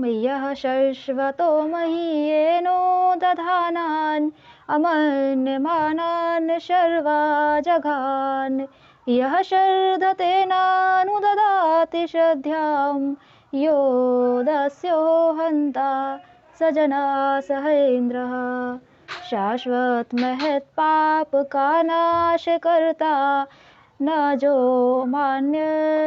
यः शश्वतो महीयेनो दधानान् अमन्यमानान् शर्वा जघान् यः शर्धतेनानुददाति श्रद्धां यो दस्यो हन्ता स जना सहेन्द्रः शाश्वत महत् पाप का नाश करता न जो मान्य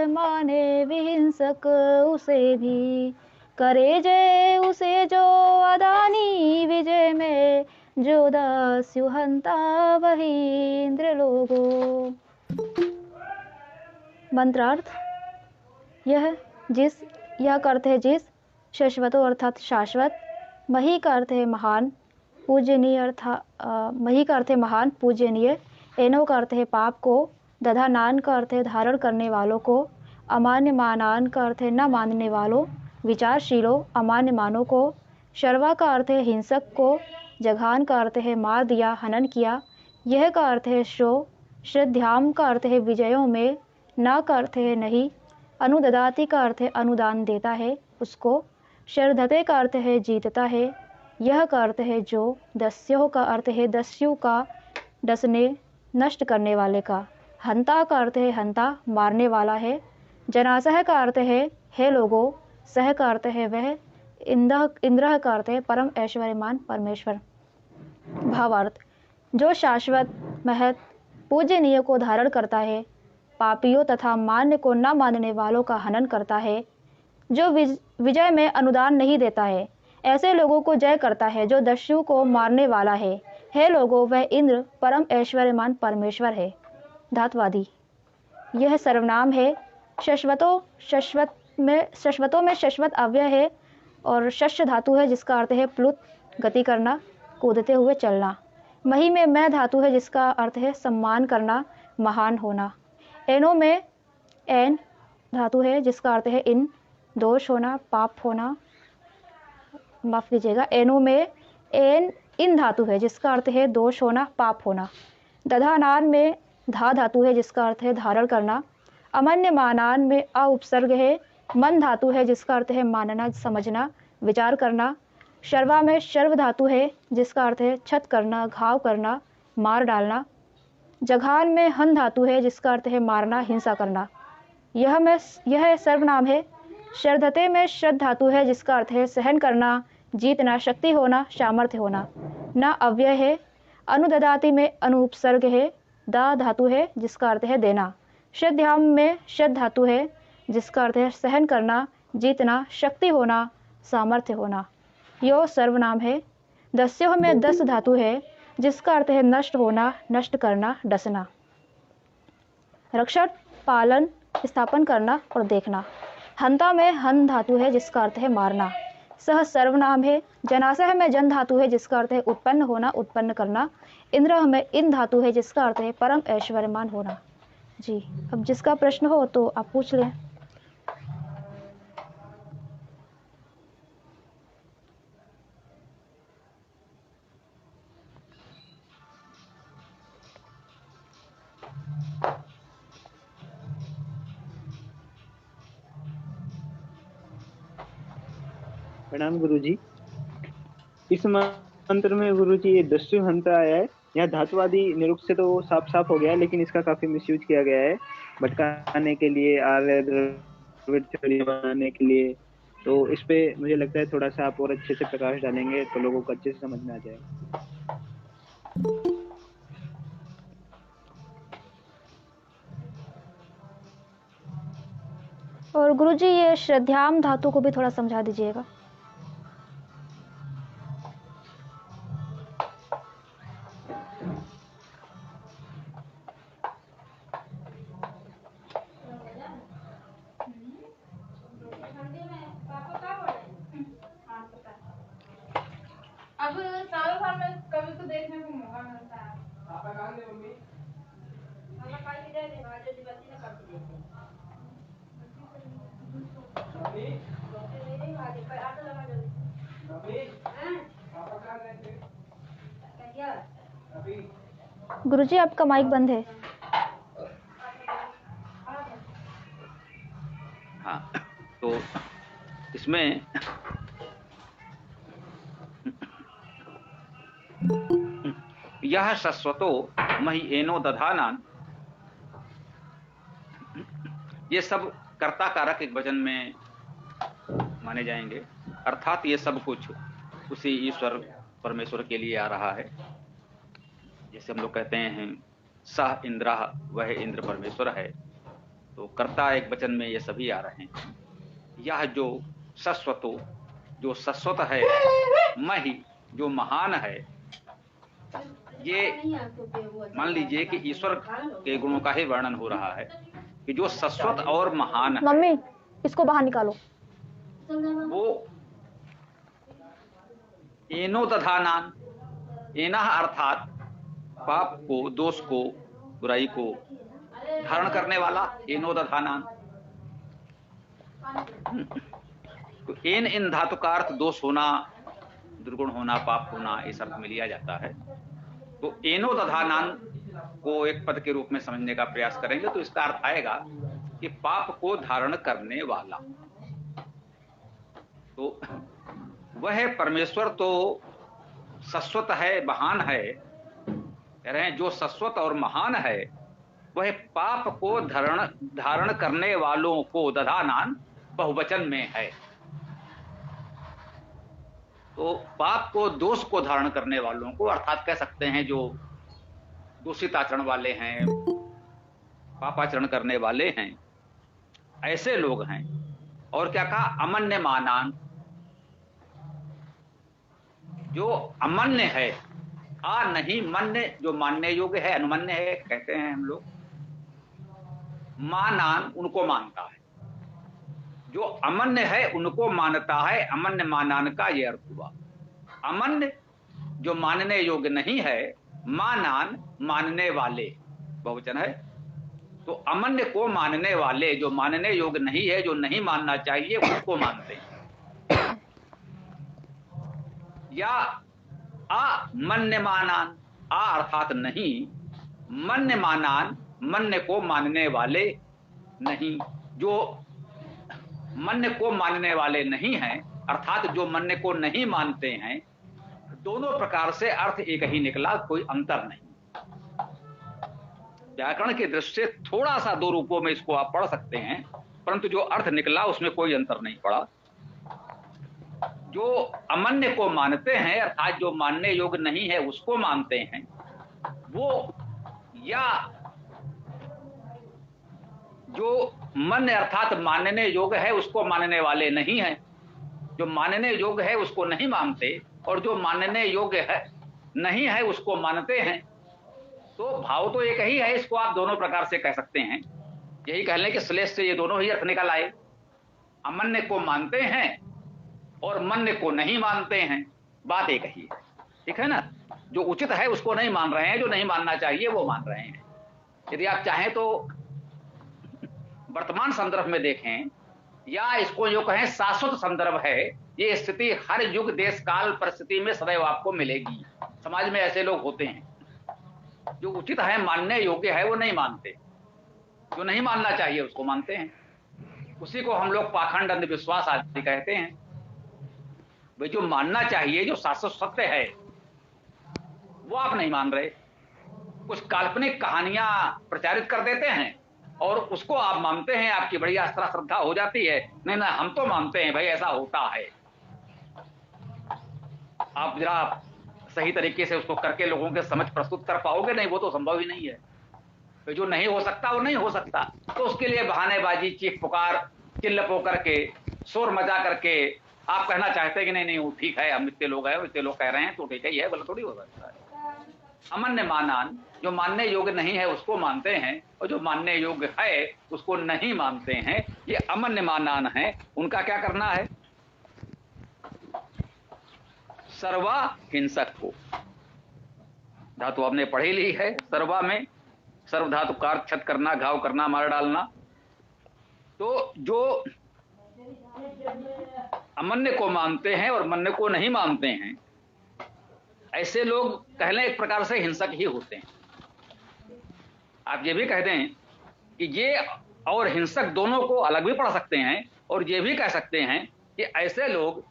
माने विहिंसक उसे भी करे जय उसे जो अदानी विजय में जो दास्यु हंता वही इंद्र लोगो। मंत्रार्थ यह का अर्थ है जिस, शाश्वतो अर्थात शाश्वत, मही का अर्थ है महान, पूजनीय मही का अर्थ है महान पूजनीय, एनो का अर्थ है पाप को, दधानान का अर्थ है धारण करने वालों को, अमान्य मानान का अर्थ है न मानने वालों, विचारशीलों अमान्य मानों को, शर्वा का अर्थ है हिंसक को, जघान का अर्थ है मार दिया हनन किया, यह का अर्थ है शो, श्रद्धाम का अर्थ है विजयों में, न का अर्थ है नहीं, अनुददाति का अर्थ है अनुदान देता है उसको, शर्धते का अर्थ है जीतता है, यह का अर्थ है जो, दस्यों का अर्थ है दस्यु का डसने नष्ट करने वाले का, हंता का अर्थ है हंता मारने वाला है, जनासह का अर्थ है लोगों, सह का अर्थ है वह, इंद्र का अर्थ है परम ऐश्वर्यमान परमेश्वर। भावार्थ, जो शाश्वत महत पूजनीय को धारण करता है, पापियों तथा मान्य को न मानने वालों का हनन करता है, जो विजय में अनुदान नहीं देता है, ऐसे लोगों को जय करता है, जो दस्यु को मारने वाला है लोगों वह इंद्र परम ऐश्वर्यमान परमेश्वर है। धातुवादी, यह सर्वनाम है। शश्वतों में शश्वत अव्यय है और शस्य धातु है जिसका अर्थ है प्लुत गति करना, कूदते हुए चलना। मही में मैं धातु है जिसका अर्थ है सम्मान करना, महान होना। एनो में एन धातु है जिसका अर्थ है इन, दोष होना, पाप होना, माफ कीजिएगा। एनो में एन इन धातु है जिसका अर्थ है दोष होना, पाप होना। दधानान में धा धातु है जिसका अर्थ है धारण करना। अमन्य मानान में अ उपसर्ग है। मन धातु है जिसका अर्थ है मानना, समझना, विचार करना। शर्वा में शर्व धातु है जिसका अर्थ है छत करना, घाव करना, मार डालना। जघान में हन धातु है जिसका अर्थ है मारना, हिंसा करना। यह सर्वनाम है। शर्धते में श्रद्ध धातु है जिसका अर्थ है सहन करना, जीतना, शक्ति होना, सामर्थ्य होना। न अव्यय है। अनुददाति में अनुपसर्ग है। दा धातु है जिसका अर्थ है देना। श्रद्धाम में श्रद्ध धातु है जिसका अर्थ है सहन करना, जीतना, शक्ति होना, सामर्थ्य होना। यो सर्वनाम है। दस्यों में दस धातु है जिसका अर्थ है नष्ट होना, नष्ट करना, डसना। रक्षण, पालन, स्थापन करना और देखना। हंता में हन धातु है जिसका अर्थ है मारना। सह सर्वनाम है। जनासह में जन धातु है जिसका अर्थ है उत्पन्न होना, उत्पन्न करना। इंद्र में इन धातु है जिसका अर्थ है परम ऐश्वर्यमान होना। जी, अब जिसका प्रश्न हो तो आप पूछ लें। प्रणाम गुरुजी। इस मंत्र में गुरुजी ये दस्यु हंता आया है। यहाँ धातुवादी निरुक्त से तो साफ साफ हो गया, लेकिन इसका काफी मिसयूज किया गया है भटकाने के लिए, आर्य द्रविड़ बनाने के लिए। तो इस पे मुझे लगता है थोड़ा सा आप और अच्छे से प्रकाश डालेंगे तो लोगों को अच्छे से समझ में आ जाएगा। और गुरुजी ये श्रद्धाम धातु को भी थोड़ा समझा दीजिएगा। अब सालों साल में कभी तो देखने को मौका मिलता है। पापा कहाँ गए मम्मी? पापा कहाँ गए थे? बाजू की बत्ती ना करती देते। मम्मी? नहीं आगे पर आटो लगा दो। मम्मी? हाँ? पापा कहाँ गए थे? क्या? अभी? गुरुजी आपका माइक बंद है। हाँ, तो इसमें यह शश्वतो मही एनो दधानान, ये सब कर्ता कारक एक वचन में माने जाएंगे, अर्थात ये सब कुछ उसी ईश्वर परमेश्वर के लिए आ रहा है। जैसे हम लोग कहते हैं सह इंद्र, वह इंद्र परमेश्वर है, तो कर्ता एक वचन में ये सभी आ रहे हैं। यह जो शश्वतो, जो शाश्वत है, मही, जो महान है, ये मान लीजिए कि ईश्वर के गुणों का ही वर्णन हो रहा है कि जो शाश्वत और महान है। मम्मी इसको बाहर निकालो। वो एनो दधानान, एना अर्थात पाप को, दोष को, बुराई को धारण करने वाला, एनो दधानान। तो एन इन धातु का अर्थ दोष होना, दुर्गुण होना, पाप होना, इस अर्थ में लिया जाता है। तो एनो दधानान को एक पद के रूप में समझने का प्रयास करेंगे तो इसका अर्थ आएगा कि पाप को धारण करने वाला। तो वह परमेश्वर तो शाश्वत है, महान है, कह रहे हैं जो शाश्वत और महान है वह पाप को धारण करने वालों को, दधानान बहुवचन में है। तो पाप को, दोष को धारण करने वालों को, अर्थात कह सकते हैं जो दूषित आचरण वाले हैं, पापाचरण करने वाले हैं, ऐसे लोग हैं। और क्या कहा? अमन्य मानान, जो अमन्य है, आ नहीं मन्य, जो मानने योग्य है, अनुमन्य है कहते हैं हम लोग, मानान उनको मानता है। जो अमन्य है उनको मानता है, अमन्य मानान का ये अर्थ हुआ। अमन्य जो मानने योग्य नहीं है, मानान मानने वाले बहुवचन है। तो अमन्य को मानने वाले, जो मानने योग्य नहीं है, जो नहीं मानना चाहिए, उसको मानते हैं। या अमन्य मानान, आ अर्थात नहीं, मन्य मानान मन्य को मानने वाले नहीं, जो मन्य को मानने वाले नहीं हैं, अर्थात जो मन्य को नहीं मानते हैं। दोनों प्रकार से अर्थ एक ही निकला, कोई अंतर नहीं। व्याकरण की दृष्टि से थोड़ा सा दो रूपों में इसको आप पढ़ सकते हैं, परंतु जो अर्थ निकला उसमें कोई अंतर नहीं पड़ा। जो अमन्य को मानते हैं, अर्थात जो मानने योग्य नहीं है उसको मानते हैं, वो, या जो मन्य अर्थात मानने योग्य है उसको मानने वाले नहीं है। जो मानने योग्य है उसको नहीं मानते, और जो मानने योग्य है नहीं है उसको मानते हैं। तो भाव तो एक ही है, इसको आप दोनों प्रकार से कह सकते हैं। यही कह लें कि श्लेष से ये दोनों ही अर्थ निकल आए। अमन्य को मानते हैं और मन्य को नहीं मानते हैं, बात एक ही है, ठीक है ना। जो उचित है उसको नहीं मान रहे हैं, जो नहीं मानना चाहिए वो मान रहे हैं। यदि आप चाहें तो वर्तमान संदर्भ में देखें, या इसको जो कहें शाश्वत संदर्भ है, ये स्थिति हर युग, देश, काल, परिस्थिति में सदैव आपको मिलेगी। समाज में ऐसे लोग होते हैं जो उचित है, मानने योग्य है, वो नहीं मानते, जो नहीं मानना चाहिए उसको मानते हैं। उसी को हम लोग पाखंड, अंधविश्वास आदि कहते हैं। भाई जो मानना चाहिए, जो शाश्वत सत्य है, वो आप नहीं मान रहे। कुछ काल्पनिक कहानियां प्रचारित कर देते हैं और उसको आप मानते हैं, आपकी बड़ी आस्था श्रद्धा हो जाती है। नहीं ना, हम तो मानते हैं भाई ऐसा होता है। आप जरा सही तरीके से उसको करके लोगों के समझ प्रस्तुत कर पाओगे? नहीं, वो तो संभव ही नहीं है। तो जो नहीं हो सकता वो नहीं हो सकता, तो उसके लिए बहानेबाजी, चीख पुकार, चिल्लपो करके, शोर मजा करके आप कहना चाहते हैं कि नहीं नहीं वो ठीक है, हम इतने लोग हैं, इतने लोग कह रहे हैं तो ठीक ही है, गलत थोड़ी हो सकता है। अमन्य मानान, जो मानने योग्य नहीं है उसको मानते हैं, और जो मानने योग्य है उसको नहीं मानते हैं। ये अमन्य मानान है, उनका क्या करना है? सर्वा हिंसक को, धातु आपने पढ़ी ली है, सर्वा में सर्व धातु का अर्थ क्षत करना, घाव करना, मार डालना। तो जो अमन्य को मानते हैं और मन्य को नहीं मानते हैं, ऐसे लोग कह लें एक प्रकार से हिंसक ही होते हैं। आप ये भी कह दें कि ये और हिंसक दोनों को अलग भी पढ़ सकते हैं, और ये भी कह सकते हैं कि ऐसे लोग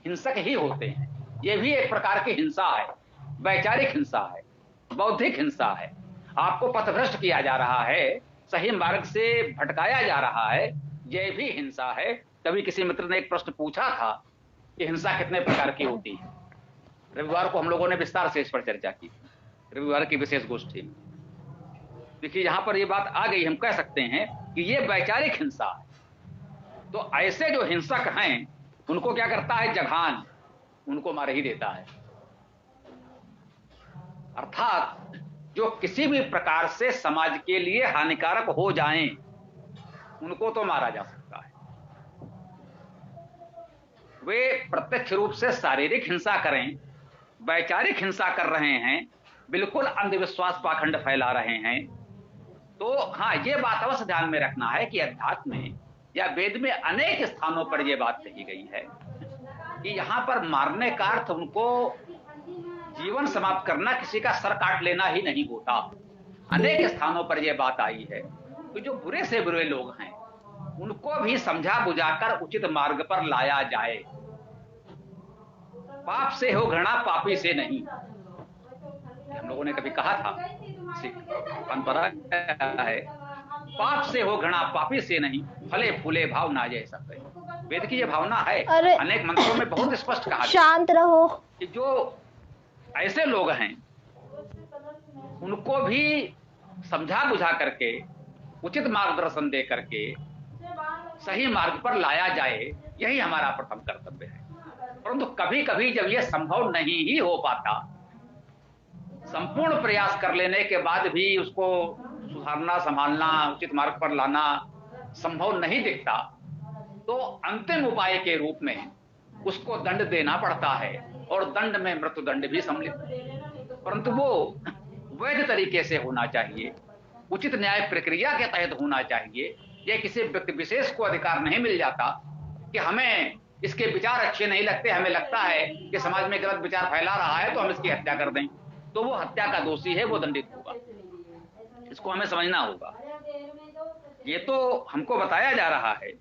हिंसक ही होते हैं। ये भी एक प्रकार की हिंसा है। वैचारिक हिंसा है, बौद्धिक हिंसा है। आपको पथभ्रष्ट किया जा रहा है, सही मार्ग से भटकाया जा रहा है, यह भी हिंसा है। कभी किसी मित्र ने एक प्रश्न पूछा था कि हिंसा कितने प्रकार की होती है। रविवार को हम लोगों ने विस्तार से इस पर चर्चा की, रविवार की विशेष गोष्ठी में। देखिए यहां पर ये बात आ गई, हम कह सकते हैं कि ये वैचारिक हिंसा है। तो ऐसे जो हिंसक हैं उनको क्या करता है, जघान, उनको मार ही देता है। अर्थात जो किसी भी प्रकार से समाज के लिए हानिकारक हो जाएं, उनको तो मारा जा सकता है। वे प्रत्यक्ष रूप से शारीरिक हिंसा करें, वैचारिक हिंसा कर रहे हैं, बिल्कुल अंधविश्वास पाखंड फैला रहे हैं, तो हाँ, ये बात अवश्य ध्यान में रखना है कि अध्यात्म में या वेद में अनेक स्थानों पर यह बात कही गई है कि यहां पर मारने का अर्थ उनको जीवन समाप्त करना, किसी का सर काट लेना ही नहीं होता। अनेक स्थानों पर यह बात आई है कि जो बुरे से बुरे लोग हैं उनको भी समझा बुझाकर उचित मार्ग पर लाया जाए। पाप से हो घृणा, पापी से नहीं। हम लोगों ने कभी कहा था, परंपरा है, पाप से हो घृणा, पापी से नहीं, फले फूले भाव ना जाए सब। वेद की ये भावना है, अनेक मंत्रों में बहुत स्पष्ट कहा, शांत रहो, कि जो ऐसे लोग हैं उनको भी समझा बुझा करके, उचित मार्गदर्शन दे करके सही मार्ग पर लाया जाए, यही हमारा प्रथम कर्तव्य है। परंतु कभी कभी जब यह संभव नहीं ही हो पाता, संपूर्ण प्रयास कर लेने के बाद भी उसको सुधारना, संभालना, उचित मार्ग पर लाना संभव नहीं दिखता, तो अंतिम उपाय के रूप में उसको दंड देना पड़ता है, और दंड में मृत्युदंड भी सम्मिलित। परंतु वो वैध तरीके से होना चाहिए, उचित न्याय प्रक्रिया के तहत होना चाहिए। यह किसी व्यक्ति विशेष को अधिकार नहीं मिल जाता कि हमें इसके विचार अच्छे नहीं लगते, हमें लगता है कि समाज में गलत विचार फैला रहा है तो हम इसकी हत्या कर दें, तो वो हत्या का दोषी है, वो दंडित होगा। इसको हमें समझना होगा। ये तो हमको बताया जा रहा है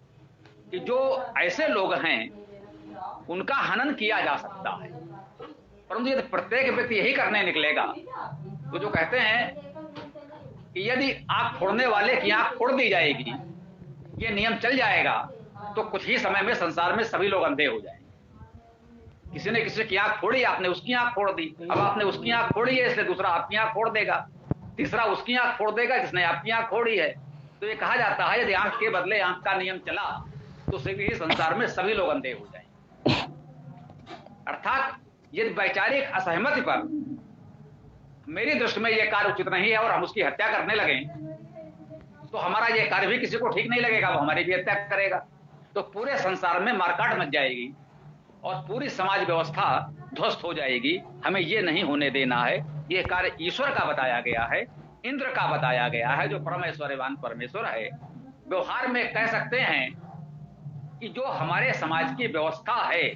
कि जो ऐसे लोग हैं उनका हनन किया जा सकता है, परंतु यदि प्रत्येक व्यक्ति यही करने निकलेगा तो जो कहते हैं कि यदि आंख फोड़ने वाले की आंख फोड़ दी जाएगी, ये नियम चल जाएगा, तो कुछ ही समय में संसार में सभी लोग अंधे हो जाएंगे। किसी ने किसी की आंख फोड़ी, आपने उसकी आंख फोड़ दी, अब आपने उसकी आंख फोड़ी है इसलिए दूसरा आपकी आंख फोड़ देगा, तीसरा उसकी आंख फोड़ देगा जिसने आपकी आंख फोड़ी है। तो ये कहा जाता है यदि आंख के बदले आंख का नियम चला तो सभी संसार में सभी लोग अंधे हो जाएंगे। अर्थात यदि वैचारिक असहमति पर मेरी दृष्टि में यह कार्य उचित नहीं है और हम उसकी हत्या करने लगे, तो हमारा यह कार्य भी किसी को ठीक नहीं लगेगा, वो हमारी भी हत्या करेगा, तो पूरे संसार में मारकाट मच जाएगी और पूरी समाज व्यवस्था ध्वस्त हो जाएगी। हमें यह नहीं होने देना है। यह कार्य ईश्वर का बताया गया है, इंद्र का बताया गया है, जो परमेश्वरवान परमेश्वर है। व्यवहार में कह सकते हैं कि जो हमारे समाज की व्यवस्था है,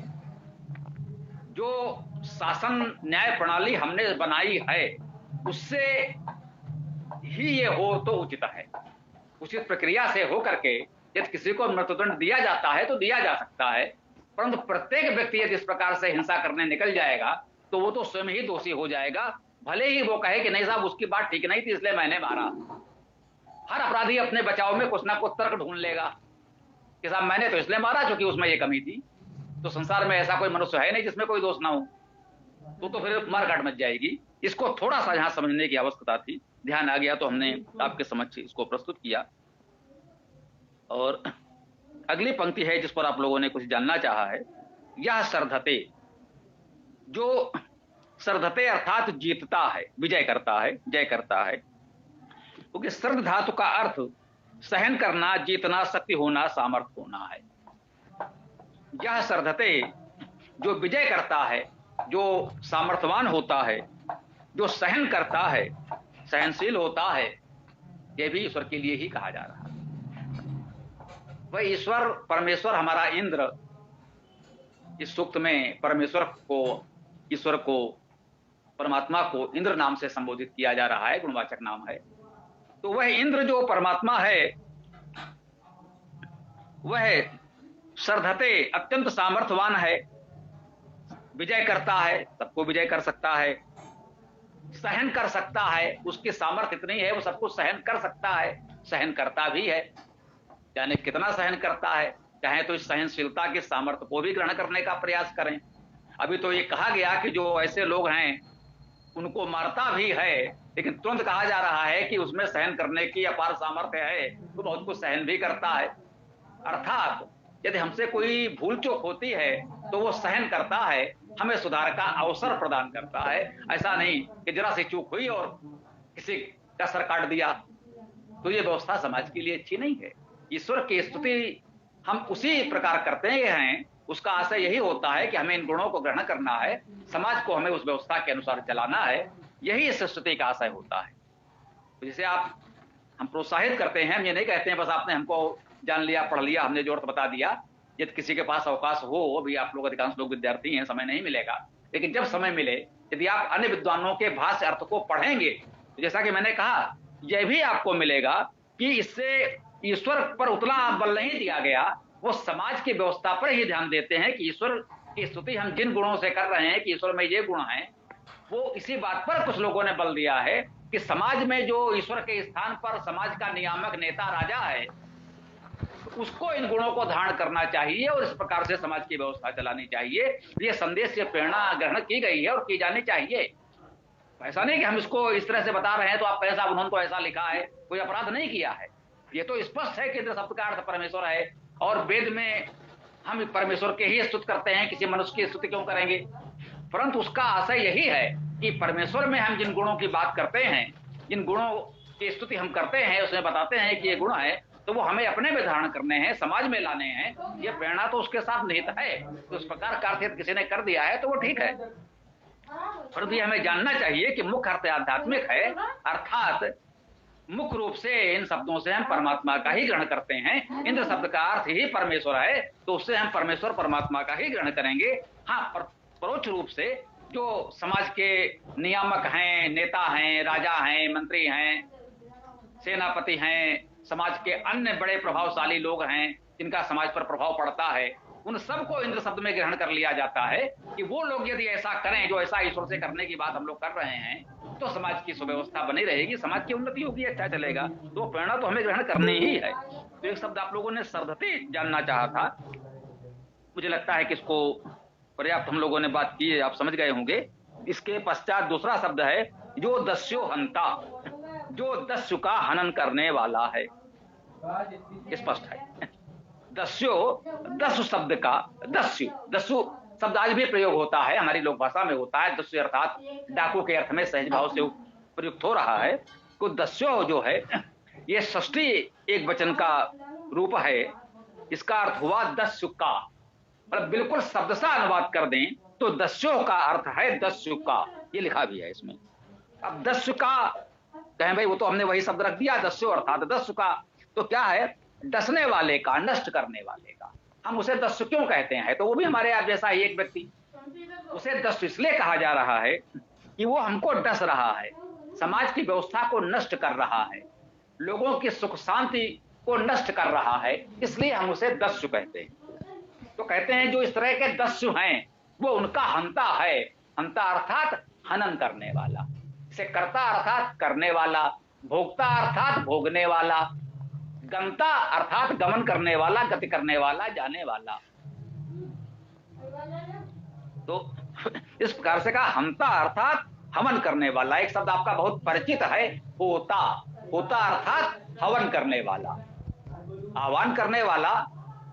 जो शासन न्याय प्रणाली हमने बनाई है, उससे ही ये हो तो उचित है। उचित प्रक्रिया से हो करके यदि किसी को मृत्युदंड दिया जाता है तो दिया जा सकता है, परंतु प्रत्येक व्यक्ति यदि इस प्रकार से हिंसा करने निकल जाएगा तो वो तो स्वयं ही दोषी हो जाएगा, भले ही वो कहे कि नहीं साहब उसकी बात ठीक नहीं थी इसलिए मैंने मारा। हर अपराधी अपने बचाव में कुछ ना कुछ तर्क ढूंढ लेगा कि साहब मैंने तो इसलिए मारा क्योंकि उसमें ये कमी थी। तो संसार में ऐसा कोई मनुष्य है नहीं जिसमें कोई दोष ना हो, तो फिर मारकाट मच जाएगी। इसको थोड़ा सा यहां समझने की आवश्यकता थी, ध्यान आ गया तो हमने आपके समक्ष इसको प्रस्तुत किया। और अगली पंक्ति है जिस पर आप लोगों ने कुछ जानना चाहा है, यह सर्धते। जो सर्धते अर्थात जीतता है, विजय करता है, जय करता है, क्योंकि सर्ध धातु का अर्थ सहन करना, जीतना, शक्ति होना, सामर्थ्य होना है। यह सर्धते, जो विजय करता है, जो सामर्थ्यवान होता है, जो सहन करता है, सहनशील होता है, यह भी ईश्वर के लिए ही कहा जा रहा है। वह ईश्वर परमेश्वर हमारा इंद्र, इस सूक्त में परमेश्वर को, ईश्वर को, परमात्मा को इंद्र नाम से संबोधित किया जा रहा है, गुणवाचक नाम है। तो वह इंद्र जो परमात्मा है वह सर्धते अत्यंत सामर्थ्यवान है, विजय करता है, सबको विजय कर सकता है, सहन कर सकता है, उसकी सामर्थ्य इतनी है, वो सब कुछ सहन कर सकता है, सहन करता भी है। यानी कितना सहन करता है, चाहे तो इस सहनशीलता की सामर्थ्य को भी ग्रहण करने का प्रयास करें। अभी तो ये कहा गया कि जो ऐसे लोग हैं उनको मारता भी है, लेकिन तुरंत कहा जा रहा है कि उसमें सहन करने की अपार सामर्थ्य है, तो बहुत कुछ सहन भी करता है। अर्थात यदि हमसे कोई भूल चूक होती है तो वो सहन करता है, हमें सुधार का अवसर प्रदान करता है। ऐसा नहीं कि जरा सी चूक हुई और किसी का सर काट दिया, तो ये व्यवस्था समाज के लिए अच्छी नहीं है। ईश्वर की स्तुति हम उसी प्रकार करते हैं, उसका आशय यही होता है कि हमें इन गुणों को ग्रहण करना है, समाज को हमें उस व्यवस्था के अनुसार चलाना है, यही इस स्तुति का आशय होता है। तो जिसे हम प्रोत्साहित करते हैं, हम ये नहीं कहते हैं बस आपने हमको जान लिया, पढ़ लिया, हमने जो अर्थ बता दिया। यदि किसी के पास अवकाश हो, अभी आप लोग अधिकांश लोग विद्यार्थी हैं, समय नहीं मिलेगा, लेकिन जब समय मिले, यदि आप अन्य विद्वानों के भाष्य अर्थ को पढ़ेंगे, तो जैसा कि मैंने कहा, यह भी आपको मिलेगा कि इससे ईश्वर पर उतना बल नहीं दिया गया, वो समाज की व्यवस्था पर ही ध्यान देते हैं कि ईश्वर की स्तुति हम जिन गुणों से कर रहे हैं कि ईश्वर में ये गुण हैं, वो इसी बात पर कुछ लोगों ने बल दिया है कि समाज में जो ईश्वर के स्थान पर समाज का नियामक नेता राजा है, उसको इन गुणों को धारण करना चाहिए और इस प्रकार से समाज की व्यवस्था चलानी चाहिए। ये संदेश, ये प्रेरणा ग्रहण की गई है और की जानी चाहिए। ऐसा नहीं कि हम इसको इस तरह से बता रहे हैं तो आप ऐसा, उन्होंने तो ऐसा लिखा है, कोई अपराध नहीं किया है। ये तो स्पष्ट है कि इंद्र शब्द का अर्थ परमेश्वर है, और वेद में हम परमेश्वर के ही स्तुति करते हैं, किसी मनुष्य की स्तुति क्यों करेंगे? परंतु उसका आशय यही है कि परमेश्वर में हम जिन गुणों की बात करते हैं, जिन गुणों की स्तुति हम करते हैं, उसमें बताते हैं कि ये गुण है, तो वो हमें अपने में धारण करने हैं, समाज में लाने हैं। ये प्रेरणा तो उसके साथ निहित है। तो उस प्रकार का अर्थ किसी ने कर दिया है तो वो ठीक है, परंतु ये हमें जानना चाहिए कि मुख्य अर्थ आध्यात्मिक है, अर्थात मुख्य रूप से इन शब्दों से हम परमात्मा का ही ग्रहण करते हैं। इंद्र शब्द का अर्थ ही परमेश्वर है, तो उससे हम परमेश्वर परमात्मा का ही ग्रहण करेंगे। हाँ, परोक्ष रूप से जो समाज के नियामक हैं, नेता हैं, राजा हैं, मंत्री हैं, सेनापति हैं, समाज के अन्य बड़े प्रभावशाली लोग हैं जिनका समाज पर प्रभाव पड़ता है, उन सबको इंद्र शब्द में ग्रहण कर लिया जाता है कि वो लोग यदि ऐसा करें, जो ऐसा ईश्वर से करने की बात हम लोग कर रहे हैं, तो समाज की सुव्यवस्था बनी रहेगी, समाज की उन्नति होगी, अच्छा चलेगा। तो प्रेरणा तो हमें ग्रहण करनी ही है। तो एक शब्द आप लोगों ने सर्वधति जानना चाहा था, मुझे लगता है कि इसको पर्याप्त हम लोगों ने बात की है, आप समझ गए होंगे। इसके पश्चात दूसरा शब्द है जो दस्यो हंता, जो दस्यु का हनन करने वाला है। स्पष्ट है, दस्यो, दस्यु शब्द का दस्यु शब्द आज भी प्रयोग होता है, हमारी लोक भाषा में होता है। दस्यु अर्थात डाकू के अर्थ में सहज भाव से प्रयुक्त हो रहा है। तो दस्यो जो है ये षष्ठी एक वचन का रूप है, इसका अर्थ हुआ दस्यु का। मतलब बिल्कुल शब्द सा अनुवाद कर दें तो दस्यो का अर्थ है दस्यु का, ये लिखा भी है इसमें। अब दस्यु का कहें भाई, वो तो हमने वही शब्द रख दिया, दस्यु अर्थात दस्यु का, तो क्या है? डसने वाले का, नष्ट करने वाले का। हम उसे दस्यु क्यों कहते हैं? तो वो भी हमारे आप जैसा ही एक व्यक्ति। उसे दस्यु इसलिए कहा जा रहा है कि वो हमको डस रहा है, समाज की व्यवस्था को नष्ट कर रहा है, लोगों की सुख शांति को नष्ट कर रहा है, इसलिए हम उसे दस्यु कहते हैं। तो कहते हैं जो इस तरह के दस्यु हैं वो उनका हंता है। हंता अर्थात हनन करने वाला, इसे कर्ता अर्थात करने वाला, भोक्ता अर्थात भोगने वाला, गंता अर्थात गमन करने वाला, गति करने वाला, जाने वाला। तो इस प्रकार से कहा हंता अर्थात हवन करने वाला। एक शब्द आपका बहुत परिचित है, होता। होता अर्थात हवन करने वाला, आह्वान करने वाला,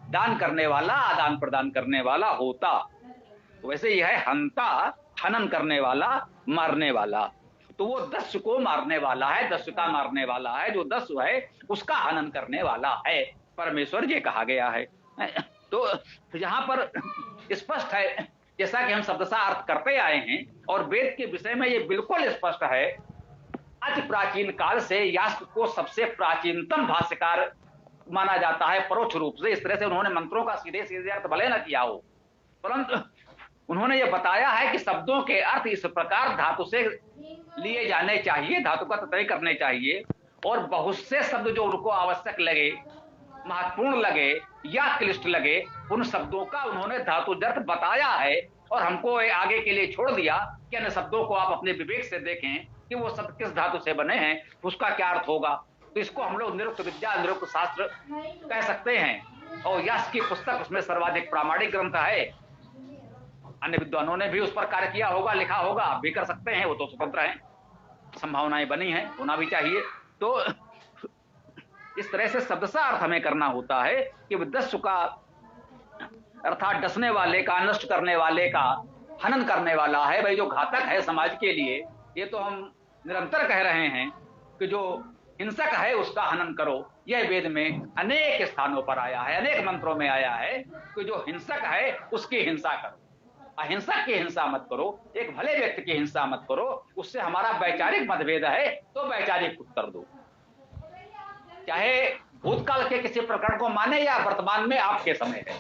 दान करने वाला, आदान प्रदान करने वाला होता। वैसे यह है हंता, हनन करने वाला, मारने वाला। तो वो दस्यु को मारने वाला है, दस्यु का मारने वाला है। जो दस्यु है उसका हनन करने वाला है परमेश्वर, ये कहा गया है। तो यहाँ पर स्पष्ट है, जैसा कि हम शब्दशः अर्थ करते आए हैं, और वेद के विषय में ये बिल्कुल स्पष्ट है। अति प्राचीन काल से यास्क को सबसे प्राचीनतम भाष्यकार माना जाता है परोक्ष रूप से। इस तरह से उन्होंने मंत्रों का सीधे सीधे अर्थ भले न किया हो, परंतु उन्होंने ये बताया है कि शब्दों के अर्थ इस प्रकार धातु से लिए जाने चाहिए, धातु का तय करने चाहिए, और बहुत से शब्द जो उनको आवश्यक लगे, महत्वपूर्ण लगे या क्लिष्ट लगे, उन शब्दों का उन्होंने धातु अर्थ बताया है, और हमको आगे के लिए छोड़ दिया कि अन्य शब्दों को आप अपने विवेक से देखें कि वो सब किस धातु से बने हैं, उसका क्या अर्थ होगा। तो इसको हम लोग निरुक्त विद्या, निरुक्त शास्त्र कह सकते हैं। और यश की पुस्तक उसमें सर्वाधिक प्रामाणिक ग्रंथ है। अन्य विद्वानों ने भी उस पर कार्य किया होगा, लिखा होगा, आप भी कर सकते हैं, वो तो स्वतंत्र हैं, संभावनाएं बनी हैं, होना भी चाहिए। तो इस तरह से शब्दशः अर्थ हमें करना होता है कि दस्यु का अर्थात डसने वाले का, नष्ट करने वाले का, हनन करने वाला है भाई, जो घातक है समाज के लिए। ये तो हम निरंतर कह रहे हैं कि जो हिंसक है उसका हनन करो। यह वेद में अनेक स्थानों पर आया है, अनेक मंत्रों में आया है कि जो हिंसक है उसकी हिंसा करो, अहिंसक की हिंसा मत करो, एक भले व्यक्ति की हिंसा मत करो। उससे हमारा वैचारिक मतभेद है तो वैचारिक उत्तर दो, चाहे भूतकाल के किसी प्रकरण को माने या वर्तमान में आपके समय है।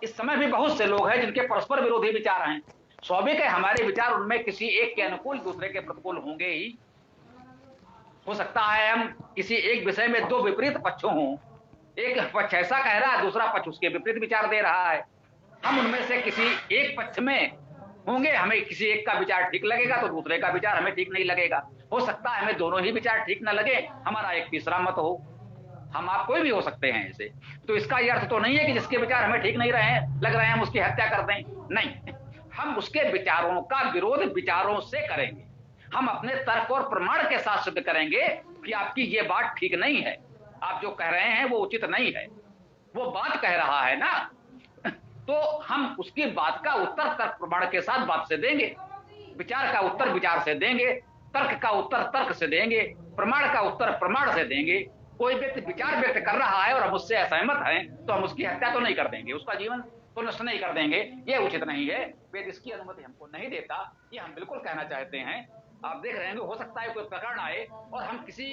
इस समय भी बहुत से लोग हैं जिनके परस्पर विरोधी विचार हैं। स्वाभाविक है हमारे विचार उनमें किसी एक के अनुकूल दूसरे के प्रतिकूल होंगे ही। हो सकता है हम किसी एक विषय में दो विपरीत पक्ष हों, एक पक्ष ऐसा कह रहा है, दूसरा पक्ष उसके विपरीत विचार दे रहा है। हम उनमें से किसी एक पक्ष में होंगे, हमें किसी एक का विचार ठीक लगेगा तो दूसरे का विचार हमें ठीक नहीं लगेगा। हो सकता है हमें दोनों ही विचार ठीक न लगे, हमारा एक तीसरा मत हो। हम आप कोई भी हो सकते हैं ऐसे। तो इसका यह अर्थ तो नहीं है कि जिसके विचार हमें ठीक नहीं रहे लग रहे हैं हम उसकी हत्या कर दें, नहीं। हम उसके विचारों का विरोध विचारों से करेंगे। हम अपने तर्क और प्रमाण के साथ सिद्ध करेंगे कि आपकी ये बात ठीक नहीं है, आप जो कह रहे हैं वो उचित नहीं है। वो बात कह रहा है ना, तो हम उसकी बात का उत्तर तर्क प्रमाण के साथ बात से देंगे, विचार का उत्तर विचार से देंगे, तर्क का उत्तर तर्क से देंगे, प्रमाण का उत्तर प्रमाण से देंगे। कोई व्यक्ति विचार व्यक्त कर रहा है और हम उससे असहमत हैं तो हम उसकी हत्या तो नहीं कर देंगे, उसका जीवन तो नष्ट नहीं कर देंगे, ये उचित नहीं है। वेद इसकी अनुमति हमको नहीं देता, ये हम बिल्कुल कहना चाहते हैं। आप देख रहे हैं हो सकता है कोई प्रकरण आए और हम किसी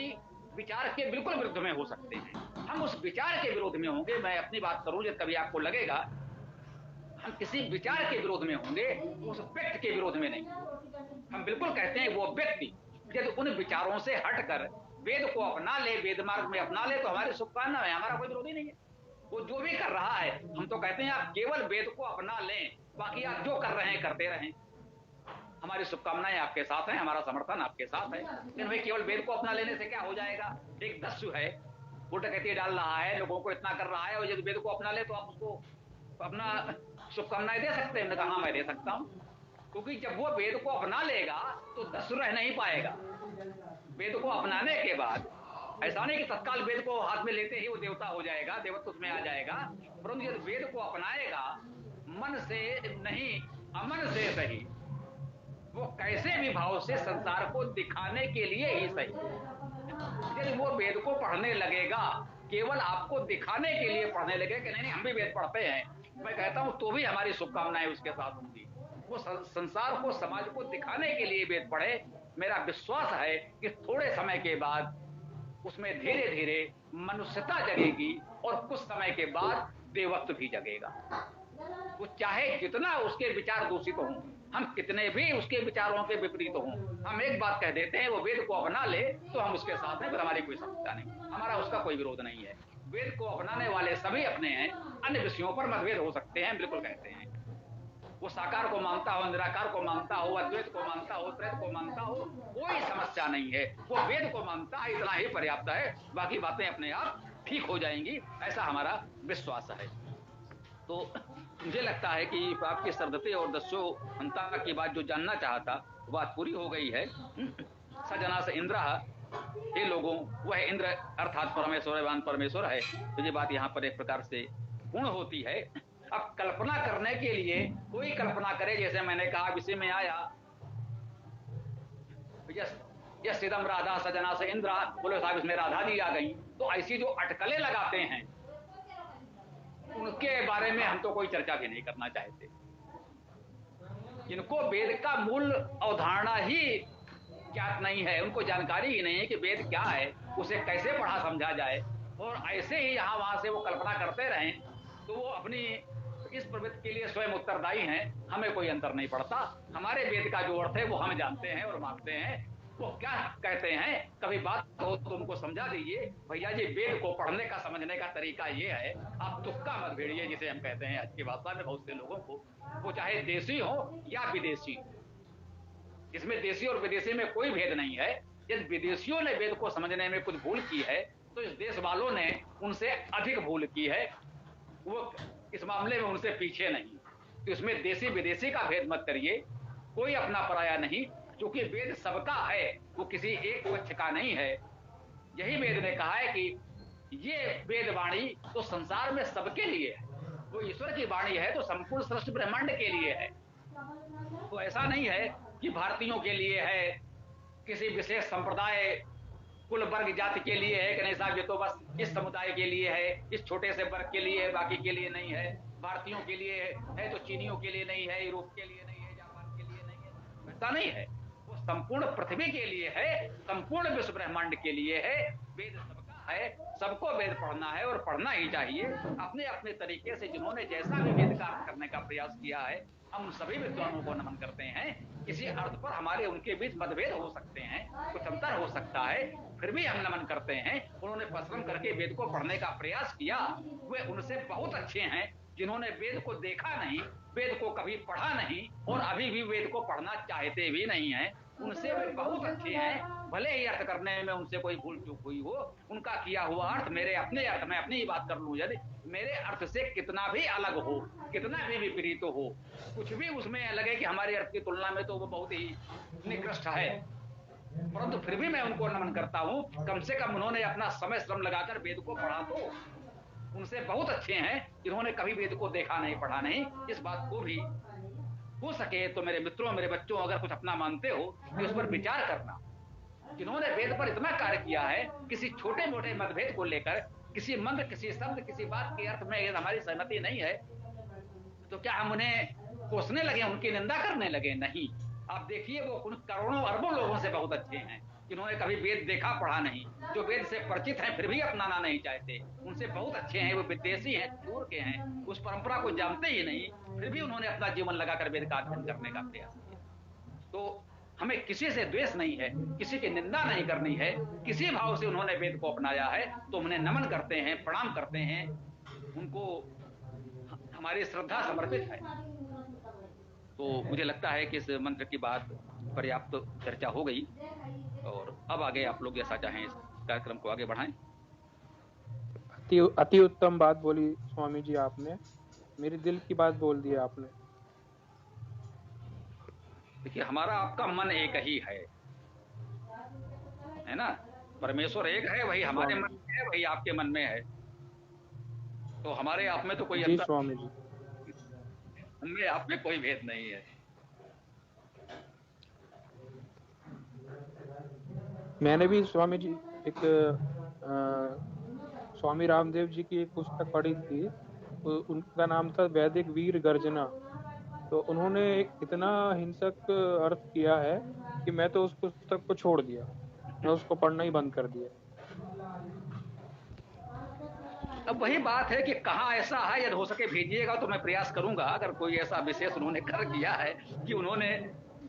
विचार के बिल्कुल विरुद्ध में हो सकते हैं, हम उस विचार के विरोध में होंगे। मैं अपनी बात करूं जब कभी आपको लगेगा हम किसी विचार के विरोध में होंगे, उस व्यक्ति के विरोध में नहीं। हम बिल्कुल कहते हैं वो व्यक्ति यदि उन विचारों से हटकर वेद को अपना ले, वेद मार्ग में अपना ले, तो हमारी शुभकामना है, हमारा कोई विरोधी नहीं है। वो जो भी कर रहा है हम तो कहते हैं आप केवल वेद को अपना लें, बाकी आप जो कर रहे हैं करते रहें, हमारी शुभकामनाएं आपके साथ हैं, हमारा समर्थन आपके साथ है। लेकिन भाई केवल वेद को अपना लेने से क्या हो जाएगा। एक दस्यु है, वो डकैती डाल रहा है, लोगों को इतना कर रहा है, और यदि वेद को अपना ले तो आप उसको अपना शुभकामनाएं दे सकते हैं। कहा मैं दे सकता हूं, क्योंकि जब वो वेद को अपना लेगा तो दस्यु रह नहीं पाएगा। वेद को अपनाने के बाद ऐसा नहीं कि तत्काल वेद को हाथ में लेते ही वो देवता हो जाएगा, देवत्व उसमें आ जाएगा, परंतु यदि वेद को अपनाएगा मन से नहीं अमन से सही, वो कैसे भी भाव से संसार को दिखाने के लिए ही सही। यदि वो वेद को पढ़ने लगेगा केवल आपको दिखाने के लिए पढ़ने लगे कि नहीं हम भी वेद पढ़ते हैं, मैं कहता हूं तो भी हमारी शुभकामनाएं उसके साथ होंगी। वो संसार को समाज को दिखाने के लिए वेद पढ़े, मेरा विश्वास है कि थोड़े समय के बाद उसमें धीरे धीरे मनुष्यता जगेगी और कुछ समय के बाद देवत्व भी जगेगा। वो चाहे कितना उसके विचार दूषित हों, हम कितने भी उसके विचारों के विपरीत हों, हम एक बात कह देते हैं वो वेद को अपना ले तो हम उसके साथ हैं, फिर हमारी कोई समस्या नहीं, हमारा उसका कोई विरोध नहीं है। वेद को अपनाने वाले सभी अपने हैं, अन्य विषयों पर मतभेद हो सकते हैं, बिल्कुल कहते हैं। वो साकार को मानता हो, निराकार को मानता हो, अद्वैत को मानता हो, त्रैत को मानता हो, कोई समस्या नहीं है। वो वेद को मानता है, इतना ही पर्याप्त है, बाकी बातें अपने आप ठीक हो जाएंगी, ऐसा हमारा विश्वास है। तो मुझे लगता है कि आपकी सरदते और दस्यो हंता की बात जो जानना चाहता बात पूरी हो गई है। सजना से इंद्र, हे लोगों, वह इंद्र अर्थात परमेश्वरवान परमेश्वर है। तो ये बात यहाँ पर एक प्रकार से पूर्ण होती है। अब कल्पना करने के लिए कोई कल्पना करे, जैसे मैंने कहा विषय में आया यस सिदम राधा सजना से इंद्र, बोले साहब इसमें राधा जी आ गई, तो ऐसी जो अटकलें लगाते हैं उनके बारे में हम तो कोई चर्चा भी नहीं करना चाहते। जिनको वेद का मूल अवधारणा ही ज्ञात नहीं है, उनको जानकारी ही नहीं है कि वेद क्या है, उसे कैसे पढ़ा समझा जाए, और ऐसे ही यहाँ वहां से वो कल्पना करते रहें, तो वो अपनी इस प्रवृत्ति के लिए स्वयं उत्तरदायी हैं। हमें कोई अंतर नहीं पड़ता, हमारे वेद का जो अर्थ है वो हम जानते हैं और मानते हैं। वो क्या कहते हैं, कभी बात हो तो उनको समझा दीजिए, भैया जी वेद को पढ़ने का समझने का तरीका ये है, आप तुक्का मत भेड़िए, जिसे हम कहते हैं आज की भाषा में बहुत से लोगों को, वो चाहे देसी हो या विदेशी। इसमें देशी और विदेशी में कोई भेद नहीं है। यदि विदेशियों ने वेद को समझने में कुछ भूल की है तो इस देश वालों ने उनसे अधिक भूल की है, वो इस मामले में उनसे पीछे नहीं। तो इसमें देशी विदेशी का भेद मत करिए, कोई अपना पराया नहीं, क्योंकि वेद सबका है, वो किसी एक पक्ष का नहीं है। यही वेद ने कहा है कि ये वेद वाणी तो संसार में सबके लिए है, वो ईश्वर की वाणी है तो संपूर्ण सृष्टि ब्रह्मांड के लिए है। तो ऐसा नहीं है कि भारतीयों के लिए है, किसी विशेष संप्रदाय कुल वर्ग जाति के लिए है कि नहीं साहब ये तो बस इस समुदाय के लिए है, इस छोटे से वर्ग के लिए है, बाकी के लिए नहीं है। भारतीयों के लिए है तो चीनियों के लिए नहीं है, यूरोप के लिए नहीं है, जापान के लिए नहीं है, ऐसा नहीं है। वो संपूर्ण पृथ्वी के लिए है, संपूर्ण विश्व ब्रह्मांड के लिए है। वेद सबका है, सबको वेद पढ़ना है और पढ़ना ही चाहिए। अपने अपने तरीके से जिन्होंने जैसा भी वेद का अर्थ करने का प्रयास किया है, हम सभी विद्वानों को नमन करते हैं। किसी अर्थ पर हमारे उनके बीच मतभेद हो सकते हैं, कुछ अंतर हो सकता है, फिर भी हम नमन करते हैं। उन्होंने परिश्रम करके वेद को पढ़ने का प्रयास किया, वे उनसे बहुत अच्छे हैं जिन्होंने वेद को देखा नहीं, वेद को कभी पढ़ा नहीं और अभी भी वेद को पढ़ना चाहते भी नहीं है। उनसे वे बहुत अच्छे हैं, भले ही अर्थ करने में उनसे कोई भूल चूक हुई हो, उनका किया हुआ अर्थ मेरे अपने अर्थ में अपनी ही बात कर लूं, यदि मेरे अर्थ से कितना भी अलग हो, कितना भी विपरीत हो, कुछ भी उसमें लगे कि हमारे अर्थ की तुलना में तो वो बहुत ही निकृष्ट है, परंतु फिर भी मैं उनको नमन करता हूं। कम से कम उन्होंने अपना समय श्रम लगाकर वेद को पढ़ा, तो उनसे बहुत अच्छे हैं जिन्होंने कभी वेद को देखा नहीं, पढ़ा नहीं। इस बात को भी हो सके तो मेरे मित्रों, मेरे बच्चों, अगर कुछ अपना मानते हो तो उस पर विचार करना। जिन्होंने वेद पर इतना कार्य किया है, किसी छोटे मोटे मतभेद को लेकर, किसी मंत्र, किसी शब्द, किसी बात के अर्थ में हमारी सहमति नहीं है तो क्या हम उन्हें कोसने लगे, उनकी निंदा करने लगे? नहीं। आप देखिए वो करोड़ों अरबों लोगों से बहुत अच्छे हैं जिन्होंने कभी वेद देखा पढ़ा नहीं, जो वेद से परिचित हैं फिर भी अपनाना नहीं चाहते, उनसे बहुत अच्छे हैं। वो विदेशी हैं, दूर के हैं, उस परंपरा को जानते ही नहीं, फिर भी उन्होंने अपना जीवन लगाकर वेद का अध्ययन करने का प्रयास किया। तो हमें किसी से द्वेष नहीं है, किसी की निंदा नहीं करनी है, किसी भाव से उन्होंने वेद को अपनाया है तो उन्हें नमन करते हैं, प्रणाम करते हैं, उनको हमारी श्रद्धा समर्पित है। तो मुझे लगता है कि इस मंत्र की बात पर्याप्त चर्चा हो गई और अब आगे आप लोग जैसा चाहें इस कार्यक्रम को आगे बढ़ाएं। अति उत्तम बात बोली स्वामी जी आपने, मेरे दिल की बात बोल दी आपने। देखिए हमारा आपका मन एक ही है ना? परमेश्वर एक है, वही हमारे मन में है, वही आपके मन में है। तो हमारे आप में तो कोई जी स्वामी जी, हमें आप में कोई भेद नहीं है। मैंने भी स्वामी जी एक स्वामी रामदेव जी की एक पुस्तक पढ़ी थी, उनका नाम था वैदिक वीर गर्जना। तो उन्होंने एक इतना हिंसक अर्थ किया है कि मैं तो उस पुस्तक को छोड़ दिया, मैं उसको पढ़ना ही बंद कर दिया। अब वही बात है कि कहाँ ऐसा है, यदि हो सके भेजिएगा तो मैं प्रयास करूंगा। अगर कोई ऐसा विशेष उन्होंने कर किया है कि उन्होंने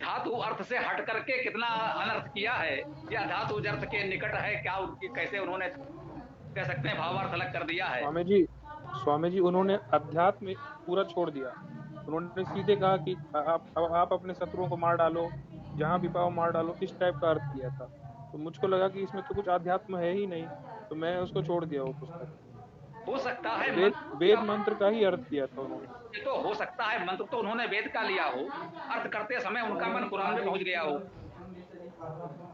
धातु अर्थ से हट करके कितना अनर्थ किया है, या धातु अर्थ के निकट है क्या, उनकी कैसे उन्होंने कह सकते हैं भावार्थ अलग कर दिया है। स्वामी जी उन्होंने अध्यात्म पूरा छोड़ दिया। उन्होंने सीधे कहा कि आप अपने शत्रुओं को मार डालो, जहां भी पाओ मार डालो, इस टाइप का अर्थ किया था। तो मुझको लगा कि इसमें तो कुछ अध्यात्म है ही नहीं, तो मैं उसको छोड़ दिया वो पुस्तक। हो सकता है वेद मंत्र का ही अर्थ किया था उन्होंने। ये तो हो सकता है मंत्र तो उन्होंने वेद का लिया हो, अर्थ करते समय उनका मन कुरान में पहुंच गया हो,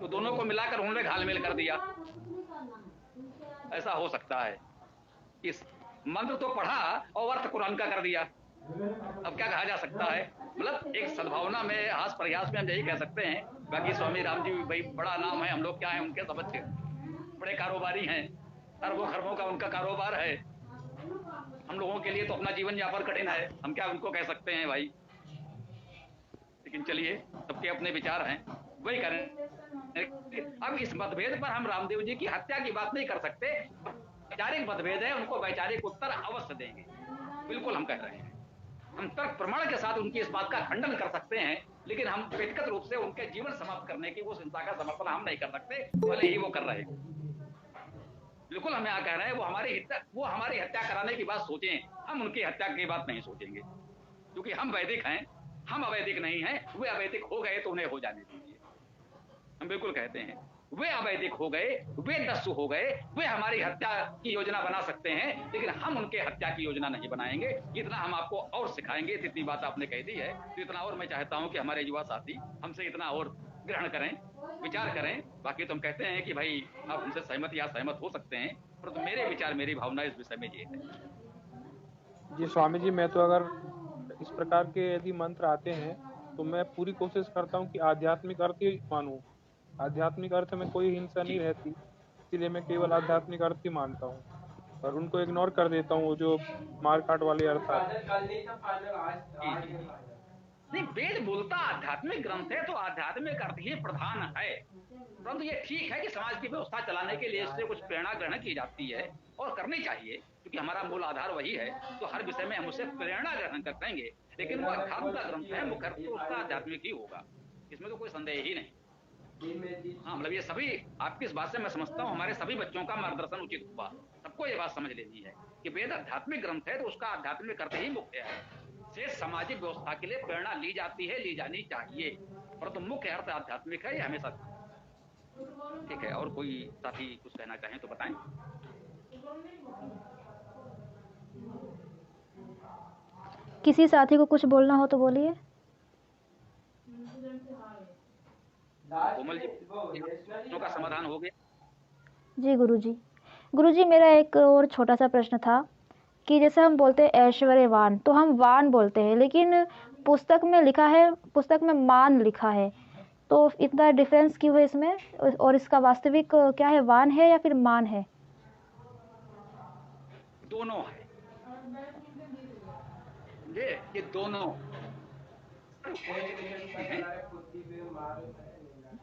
तो दोनों को मिलाकर उन्होंने घालमेल कर दिया। ऐसा हो सकता है। इस मंत्र तो पढ़ा और अर्थ कुरान का कर दिया। अब क्या कहा जा सकता है? मतलब एक सद्भावना में, हास प्रयास में हम यही कह सकते हैं। बाकी स्वामी राम जी भाई बड़ा नाम है, हम लोग क्या है उनके समझ के बड़े कारोबारी हैं, अरबों खरबों का उनका कारोबार है। हम लोगों के लिए तो अपना जीवन यापन कठिन है, हम क्या उनको कह सकते हैं भाई। लेकिन चलिए, सबके अपने विचार हैं, वही करें। अब इस मतभेद पर हम रामदेव जी की हत्या की बात नहीं कर सकते। वैचारिक मतभेद है, उनको वैचारिक उत्तर अवश्य देंगे, बिल्कुल हम कह रहे हैं। हम तर्क प्रमाण के साथ उनकी इस बात का खंडन कर सकते हैं, लेकिन हम व्यक्तिगत रूप से उनके जीवन समाप्त करने की उस हिंसा का समर्थन हम नहीं कर सकते, भले ही वो कर रहे हैं। बिल्कुल हम यहाँ कह रहे हैं वो हमारी हत्या कराने की बात सोचें, हम उनकी हत्या की बात नहीं सोचेंगे, क्योंकि हम वैदिक हैं, हम अवैधिक नहीं हैं, वे अवैधिक हो गए तो उन्हें हो जाने दीजिए। हम बिल्कुल कहते हैं वे अवैधिक हो गए, वे दस्यु हो गए, वे हमारी हत्या की योजना बना सकते हैं, लेकिन हम उनके हत्या की योजना नहीं बनाएंगे। इतना हम आपको और सिखाएंगे। इतनी बात आपने कह दी है तो इतना और मैं चाहता हूं कि हमारे युवा साथी हमसे इतना और ग्रहण करें, विचार करें। बाकी तो हम कहते हैं कि भाई आप हमसे सहमत या सहमत हो सकते हैं, परंतु मेरे विचार, मेरी भावना इस विषय में ये है। जी स्वामी जी, मैं तो अगर इस प्रकार के यदि मंत्र आते हैं तो मैं पूरी कोशिश करता हूँ कि आध्यात्मिक अर्थ ही मानूं। आध्यात्मिक अर्थ में कोई हिंसा नहीं रहती, इसीलिए मैं केवल आध्यात्मिक अर्थ ही मानता हूँ और उनको इग्नोर कर देता हूँ, वो जो मारकाट वाले अर्थ आते हैं। जी जी जी। नहीं, वेद बोलता आध्यात्मिक ग्रंथ है तो आध्यात्मिक अर्थ ही प्रधान है, परंतु ये ठीक है कि समाज की व्यवस्था चलाने के लिए इससे कुछ प्रेरणा ग्रहण की जाती है और करनी चाहिए, क्योंकि हमारा मूल आधार वही है। तो हर विषय में हम उससे प्रेरणा ग्रहण करेंगे, लेकिन वो अध्यात्म का ग्रंथ है, मुख्य तो उसका आध्यात्मिक ही होगा, इसमें तो कोई संदेह ही नहीं। हाँ, मतलब ये सभी आपकी इस बात से मैं समझता हूँ हमारे सभी बच्चों का मार्गदर्शन उचित हुआ। सबको ये बात समझ लेनी है कि वेद आध्यात्मिक ग्रंथ है तो उसका आध्यात्मिक अर्थ ही मुख्य है। से सामाजिक व्यवस्था के लिए प्रेरणा ली जाती है, ली जानी चाहिए, परंतु मुख्य अर्थ आध्यात्मिक है, ये हमेशा ठीक है। और कोई साथी कुछ कहना चाहें तो बताएं। किसी साथी को कुछ बोलना हो तो बोलिए। कोमल जी, प्रश्नों का समाधान हो गया? जी गुरुजी। गुरुजी, मेरा एक और छोटा सा प्रश्न था कि जैसे हम बोलते हैं ऐश्वर्यवान, तो हम वान बोलते हैं, लेकिन पुस्तक में लिखा है, पुस्तक में मान लिखा है, तो इतना डिफरेंस क्यों है इसमें? और इसका वास्तविक क्या है, वान है या फिर मान है? दोनों है ये दोनों है,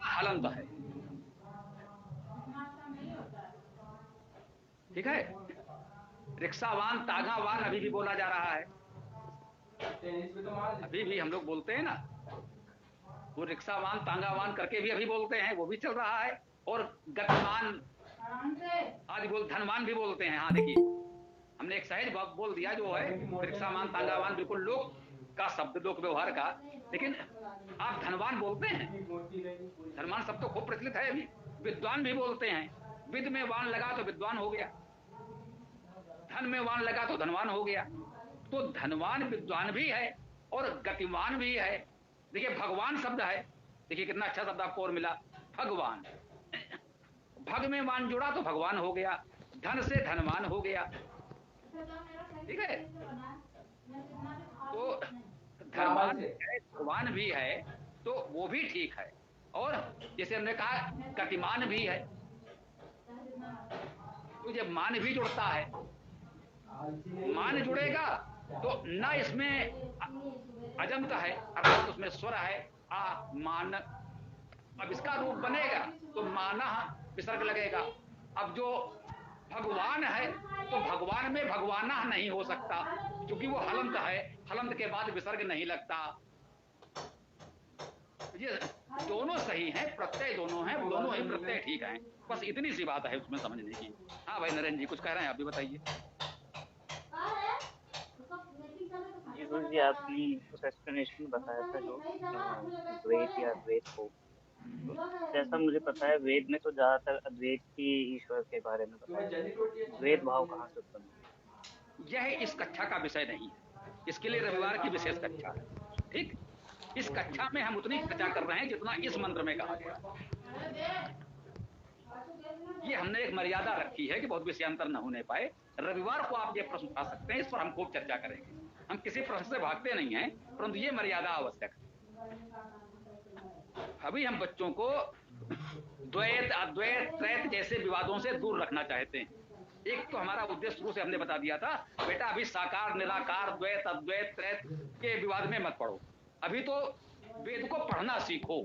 हलंत है, ठीक है। रिक्शावान, तागावान अभी भी बोला जा रहा है, अभी भी हम लोग बोलते हैं ना, वो रिक्शावान तांगावान करके भी अभी बोलते हैं, वो भी चल रहा है। और गतिमान आदि बोल, धनवान भी बोलते हैं। हाँ देखिए, हमने एक सहज बोल दिया जो है रिक्शावान तांगावान, बिल्कुल लोक का शब्द, लोक व्यवहार का, लेकिन आप धनवान बोलते हैं, धनवान शब्द तो खूब प्रचलित है अभी। विद्वान भी बोलते हैं, विद में वान लगा तो विद्वान हो गया, धन में वान लगा तो धनवान हो गया। तो धनवान विद्वान भी है और गतिमान भी है। देखिए भगवान शब्द है, देखिए कितना अच्छा शब्द आपको और मिला, भगवान। भग में मान जुड़ा तो भगवान हो गया, धन से धनवान हो गया, ठीक है। तो धनवान है, भगवान भी है, तो वो भी ठीक है। और जैसे हमने कहा गतिमान भी है, तो जब मान भी जुड़ता है, मान जुड़ेगा तो ना इसमें अजंत है, अर्थात उसमें स्वर है, आ मान। अब इसका रूप बनेगा तो माना विसर्ग लगेगा। अब जो भगवान है तो भगवान में भगवाना नहीं हो सकता, क्योंकि वो हलंत है, हलंत के बाद विसर्ग नहीं लगता। ये दोनों सही हैं, प्रत्यय दोनों हैं, दोनों ही प्रत्यय ठीक हैं, बस इतनी सी बात है उसमें समझने की। हाँ भाई नरेंद्र जी कुछ कह रहे हैं, आप भी बताइए। जी गुरु जी, आपने उस एक्सप्लेनेशन बताया था जो द्वैत या द्वैत को, तो जैसा मुझे पता है वेद में तो ज्यादातर अद्वैत ही ईश्वर के बारे में बताया गया है। द्वैत भाव कहाँ से उत्पन्न हुआ? यह इस कक्षा का विषय नहीं है, इसके लिए रविवार की विशेष कक्षा है, ठीक। इस कक्षा में हम उतनी चर्चा कर रहे हैं जितना इस मंत्र में कहा गया। ये हमने एक मर्यादा रखी है कि बहुत विषयांतर न होने पाए। रविवार को आप ये प्रश्न उठा सकते हैं, इस पर हम खूब चर्चा करेंगे। हम किसी प्रश्न से भागते नहीं हैं, परंतु ये मर्यादा आवश्यक है। अभी हम बच्चों को द्वैत अद्वैत त्रैत जैसे विवादों से दूर रखना चाहते हैं। एक तो हमारा उद्देश्य शुरू से हमने बता दिया था, बेटा अभी साकार निराकार द्वैत अद्वैत त्रैत के विवाद में मत पढ़ो, अभी तो वेद को पढ़ना सीखो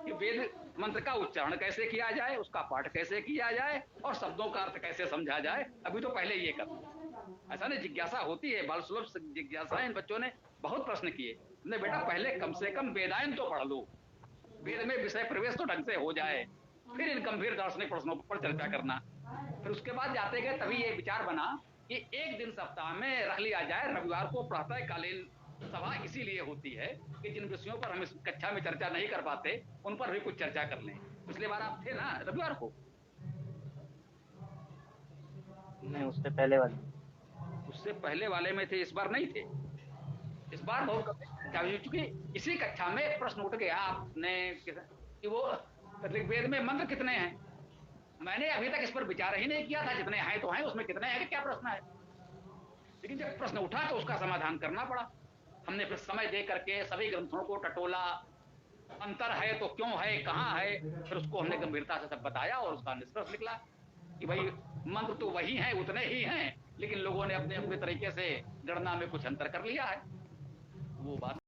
कि वेद मंत्र का उच्चारण कैसे किया जाए, उसका पाठ कैसे किया जाए और शब्दों का अर्थ कैसे समझा जाए। अभी तो पहले ये करना। ऐसा नहीं, जिज्ञासा होती है, बाल सुलभ जिज्ञासा। इन बच्चों ने बहुत प्रश्न किए, नहीं बेटा पहले कम से कम वेदायन तो पढ़ लो, वेद में विषय प्रवेश तो ढंग से हो जाए, फिर इन गंभीर दार्शनिक प्रश्नों पर चर्चा करना। फिर उसके बाद जाते गए तभी ये विचार बना कि एक दिन सप्ताह में रख लिया जाए, रविवार को प्रातःकालीन सभा इसीलिए होती है कि जिन विषयों पर हम इस कक्षा में चर्चा नहीं कर पाते उन पर भी कुछ चर्चा कर लें। पिछली बार आप थे ना रविवार को? नहीं, उससे पहले वाले में थे, इस बार नहीं थे। इस बार बहुत कक्षा हुई, चूंकि इसी कक्षा में एक प्रश्न उठ गया आपने कि वो ऋग्वेद में मंत्र कितने हैं। मैंने अभी तक इस पर विचार ही नहीं किया था, जितने हैं तो हैं, उसमें कितने हैं कि क्या प्रश्न है। लेकिन जब प्रश्न उठा तो उसका समाधान करना पड़ा। हमने फिर समय दे करके सभी ग्रंथों को टटोला, अंतर है तो क्यों है, कहाँ है, फिर उसको हमने गंभीरता से सब बताया और उसका निष्कर्ष निकला कि भाई मंत्र तो वही हैं, उतने ही हैं, लेकिन लोगों ने अपने अपने तरीके से गणना में कुछ अंतर कर लिया है। वो बात